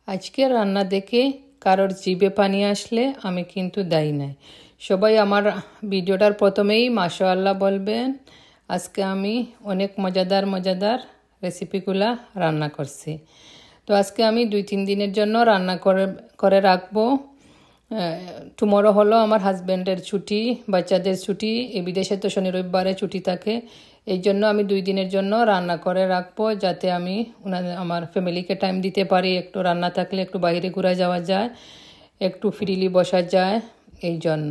আজকের রান্না দেখে কারোর জিভে পানি আসলে আমি কিন্তু দায়ী নাই। সবাই আমার ভিডিওটার প্রথমেই মাশাআল্লাহ বলবেন। আজকে আমি অনেক মজাদার রেসিপিগুলা রান্না করছি। তো আজকে আমি 2-3 দিনের জন্য রান্না করে রাখবো। টুমরো হলো আমার হাজব্যান্ডের ছুটি, বাচ্চাদের ছুটি। এই বিদেশে তো শনি রবিবারে ছুটি থাকে। এই জন্য আমি 2 দিনের জন্য রান্না করে রাখবো, যাতে আমি আমার ফ্যামিলিকে টাইম দিতে পারি। একটু রান্না থাকলে একটু বাইরে ঘুরে যাওয়া যায়, একটু ফ্রিলি বসা যায়, এই জন্য।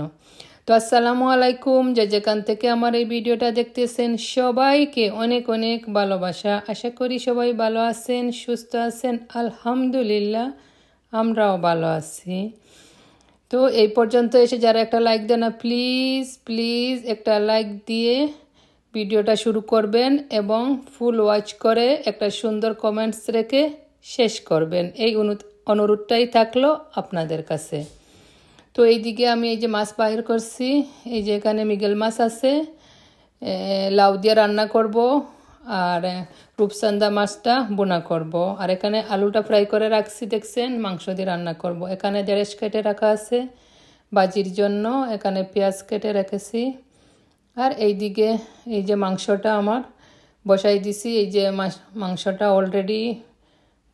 তো আসসালামু আলাইকুম, যে যেখান থেকে আমার এই ভিডিওটা দেখতেছেন সবাইকে অনেক অনেক ভালোবাসা। আশা করি সবাই ভালো আছেন, সুস্থ আছেন। আলহামদুলিল্লাহ আমরাও ভালো আছি। তো এই পর্যন্ত এসে যারা একটা লাইক দেন না, প্লিজ প্লিজ একটা লাইক দিয়ে ভিডিওটা শুরু করবেন এবং ফুল ওয়াচ করে একটা সুন্দর কমেন্টস রেখে শেষ করবেন। এই অনুরোধটাই থাকলো আপনাদের কাছে। তো এইদিকে আমি এই যে মাছ বাইর করছি, এই যে এখানে মৃগেল মাছ আছে, লাউ দিয়ে রান্না করব, আর রূপচাঁদা মাছটা বোনা করব, আর এখানে আলুটা ফ্রাই করে রাখছি দেখছেন, মাংস দিয়ে রান্না করব। এখানে ঢেঁড়স কেটে রাখা আছে ভাজির জন্য, এখানে পেঁয়াজ কেটে রেখেছি। আর এইদিকে এই যে মাংসটা আমার বসাই দিছি। এই যে মাংসটা অলরেডি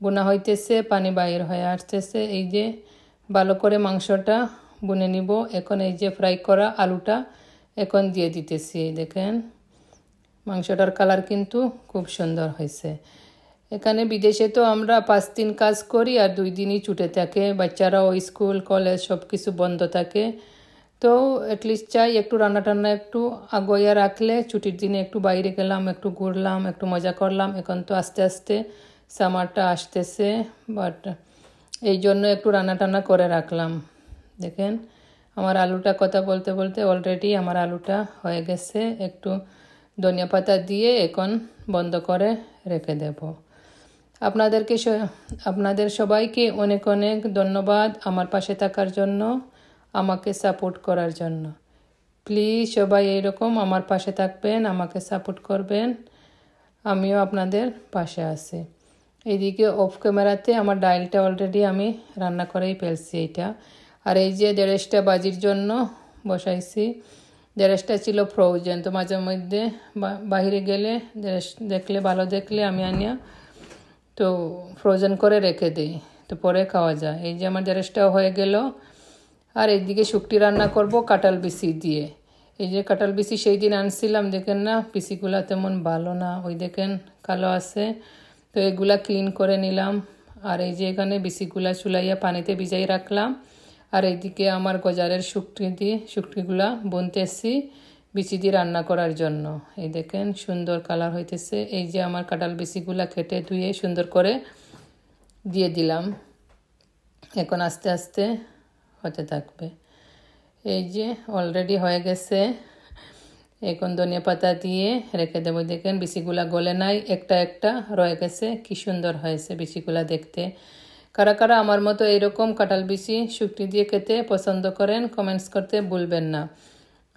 বোনা হইতেছে, পানি বাইর হয়ে আসতেছে। এই যে ভালো করে মাংসটা বুনে নিব। এখন এই যে ফ্রাই করা আলুটা এখন দিয়ে দিতেছি। দেখেন মাংসটার কালার কিন্তু খুব সুন্দর হয়েছে। এখানে বিদেশে তো আমরা 5 দিন কাজ করি আর 2 দিনই ছুটে থাকে, বাচ্চারাও স্কুল কলেজ সব কিছু বন্ধ থাকে। তো অ্যাটলিস্ট চাই একটু রান্না টান্না একটু আগোয়া রাখলে ছুটির দিনে একটু বাইরে গেলাম, একটু ঘুরলাম, একটু মজা করলাম। এখন তো আস্তে আস্তে সামারটা আসতেছে, বাট এই জন্য একটু রান্না টান্না করে রাখলাম। দেখেন আমার আলুটা কথা বলতে বলতে অলরেডি আমার আলুটা হয়ে গেছে। একটু ধনিয়া পাতা দিয়ে এখন বন্ধ করে রেখে দেব। আপনাদের সবাইকে অনেক অনেক ধন্যবাদ আমার পাশে থাকার জন্য, আমাকে সাপোর্ট করার জন্য। প্লিজ সবাই এইরকম আমার পাশে থাকবেন, আমাকে সাপোর্ট করবেন, আমিও আপনাদের পাশে আছি। এইদিকে অফ ক্যামেরাতে আমার ডালটা অলরেডি আমি রান্না করেই ফেলছি এইটা। আর এই যে ঢেঁড়সটা ভাজির জন্য বসাইছি। ঢেঁড়সটা ছিল ফ্রোজেন, তো মাঝে মধ্যে বাহিরে গেলে ঢেঁড়স ভালো দেখলে আমি আনিয়া তো ফ্রোজেন করে রেখে দিই, তো পরে খাওয়া যায়। এই যে আমার ঢেঁড়সটাও হয়ে গেল। আর এইদিকে শুকটি রান্না করব কাঁঠাল বিচি দিয়ে। এই যে কাঁঠাল বিচি সেই দিন আনছিলাম, দেখেন না বিচিগুলা তেমন ভালো না, ওই দেখেন কালো আছে। তো এগুলা ক্লিন করে নিলাম। আর এই যে এখানে বিচিগুলা চুলাইয়া পানিতে ভিজাই রাখলাম। আর এইদিকে আমার গজারের শুকটিগুলা বুনতেছি বিচি দিয়ে রান্না করার জন্য। এই দেখেন সুন্দর কালার হইতেছে। এই যে আমার কাঁঠাল বিচিগুলা কেটে ধুয়ে সুন্দর করে দিয়ে দিলাম। এখন আস্তে আস্তে হতে থাকবে। এই যে অলরেডি হয়ে গেছে। এখন ধনিয়া পাতা দিয়ে রেখে দেবো। দেখেন বিচিগুলা গলে নাই, একটা একটা রয়ে গেছে। কি সুন্দর হয়েছে বিচিগুলা দেখতে। কারা কারা আমার মতো এইরকম কাঁঠাল বিচি শুকটি দিয়ে খেতে পছন্দ করেন কমেন্টস করতে ভুলবেন না।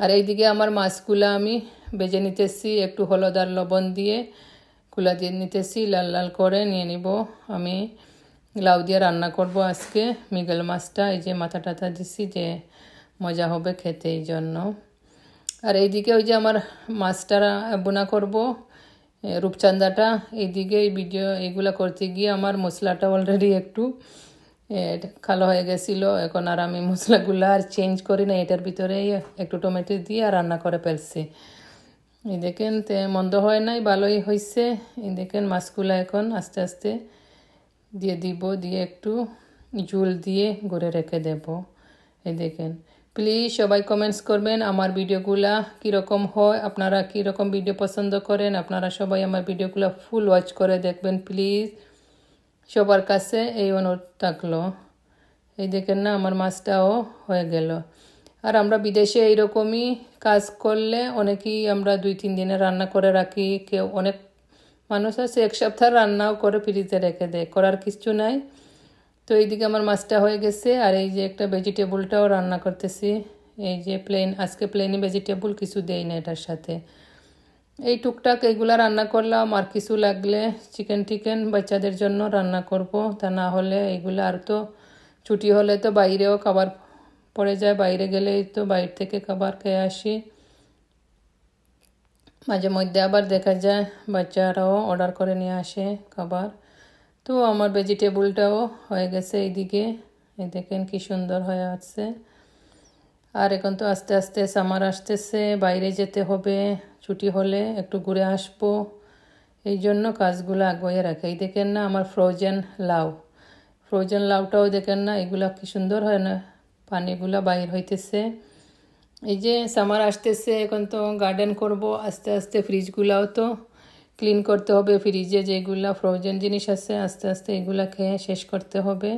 আর এইদিকে আমার মাছগুলা আমি ভেজে নিতেছি, একটু হলুদ আর লবণ দিয়ে কুলা দিয়ে নিতেছি, লাল লাল করে নিয়ে নিব। আমি লাউ দিয়ে রান্না করব আজকে মৃগেল মাছটা। এই যে মাথা টাথা দিছি, যে মজা হবে খেতে, এই জন্য। আর এইদিকে ওই যে আমার মাছটা বোনা করব, রূপচাঁদাটা। এইদিকে এই ভিডিও এইগুলা করতে গিয়ে আমার মশলাটা অলরেডি একটু কালো হয়ে গেছিলো। এখন আর আমি মশলাগুলো আর চেঞ্জ করি না, এটার ভিতরে একটু টমেটো দিয়ে আর রান্না করে ফেলছি। এই দেখেন মন্দ হয় নাই, ভালোই হয়েছে। এই দেখেন মাছগুলা এখন আস্তে আস্তে দিয়ে দিব, দিয়ে একটু ঝোল দিয়ে গড়ে রেখে দেব। এই দেখেন প্লিজ সবাই কমেন্টস করবেন আমার ভিডিওগুলা কীরকম হয়, আপনারা কীরকম ভিডিও পছন্দ করেন। আপনারা সবাই আমার ভিডিওগুলো ফুল ওয়াচ করে দেখবেন প্লিজ, সবার কাছে এই অনুরোধ থাকলো। এই দেখেন না আমার মাছটাও হয়ে গেল। আর আমরা বিদেশে এইরকমই কাজ করলে অনেকেই আমরা 2-3 দিনে রান্না করে রাখি। কেউ অনেক মানুষ আছে 1 সপ্তাহ রান্নাও করে ফ্রিজে রেখে দেয়, করার কিছু নাই। তো এইদিকে আমার মাছটা হয়ে গেছে। আর এই যে একটা ভেজিটেবলটাও রান্না করতেছি। এই যে আজকে প্লেনই ভেজিটেবল, কিছু দেই না এটার সাথে। এই টুকটাক এগুলা রান্না করলাম, আর কিছু লাগলে চিকেন বাচ্চাদের জন্য রান্না করব। তা না হলে এগুলো আর তো ছুটি হলে তো বাইরেও খাবার পড়ে যায়, বাইরে গেলেই তো বাইরে থেকে খাবার খেয়ে আসি। মাঝে মধ্যে আবার দেখা যায় বাচ্চারাও অর্ডার করে নিয়ে আসে খাবার। তো আমার ভেজিটেবলটাও হয়ে গেছে এইদিকে, এই দেখেন কি সুন্দর হয়ে আসছে। আর এখন তো আস্তে আস্তে সামার আসতেছে, বাইরে যেতে হবে, ছুটি হলে একটু ঘুরে আসবো, এই জন্য কাজগুলো আগুয়ে রাখে। এই দেখেন না আমার ফ্রোজেন লাউটাও দেখেন না, এগুলা কি সুন্দর হয় না, পানিগুলা বাইর হইতেছে। এই যে সামার আসতেছে, এখন তো গার্ডেন করব আস্তে আস্তে। ফ্রিজগুলাও তো ক্লিন করতে হবে, ফ্রিজে যেগুলা ফ্রোজেন জিনিস আছে আস্তে আস্তে এগুলা খেয়ে শেষ করতে হবে।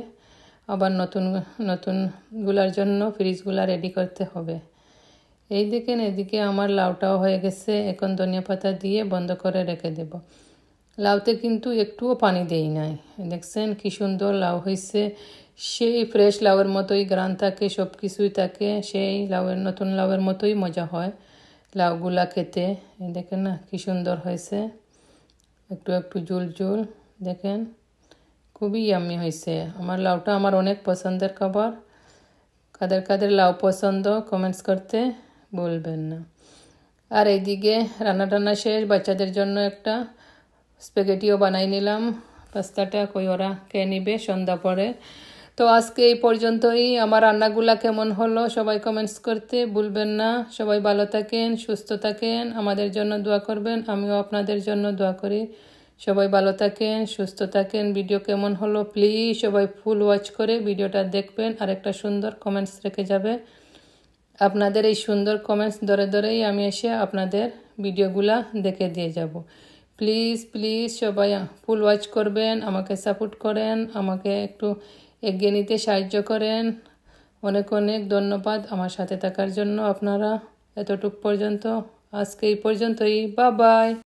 আবার নতুনগুলার জন্য ফ্রিজগুলা রেডি করতে হবে। এই দেখেন এদিকে আমার লাউটাও হয়ে গেছে, এখন ধনিয়া পাতা দিয়ে বন্ধ করে রেখে দেব। লাউতে কিন্তু একটুও পানি দেই নাই, দেখছেন কি সুন্দর লাউ হয়েছে। সেই ফ্রেশ লাউয়ের মতোই গ্রান থাকে, সব কিছুই থাকে, সেই নতুন লাউয়ের মতোই মজা হয় লাউগুলা খেতে। দেখেন না কি সুন্দর হয়েছে, একটু একটু ঝুল দেখেন, খুবই ইয়াম্মি হয়েছে। আমার লাউটা আমার অনেক পছন্দের খাবার। কাদের লাউ পছন্দ কমেন্টস করতে বলবেন না। আর এইদিকে রান্না শেষ, বাচ্চাদের জন্য একটা স্প্যাগেটিও বানাই নিলাম। পাস্তাটা কই ওরা খেয়ে নিবে সন্ধ্যা পরে। তো আজকে এই পর্যন্তই। আমার রান্নাগুলা কেমন হলো সবাই কমেন্টস করতে ভুলবেন না। সবাই ভালো থাকেন, সুস্থ থাকেন, আমাদের জন্য দোয়া করবেন, আমিও আপনাদের জন্য দোয়া করি। সবাই ভালো থাকেন, সুস্থ থাকেন। ভিডিও কেমন হলো প্লিজ সবাই ফুল ওয়াচ করে ভিডিওটা দেখবেন, আর একটা সুন্দর কমেন্টস রেখে যাবে। আপনাদের এই সুন্দর কমেন্টস ধরেই আমি এসে আপনাদের ভিডিওগুলা দেখে দিয়ে যাব। প্লিজ সবাই ফুল ওয়াচ করবেন, আমাকে সাপোর্ট করেন, আমাকে একটু এগিয়ে নিতে সাহায্য করেন। অনেক ধন্যবাদ আমার সাথে থাকার জন্য আপনারা এতটুক পর্যন্ত। আজকে এই পর্যন্তই, বাই।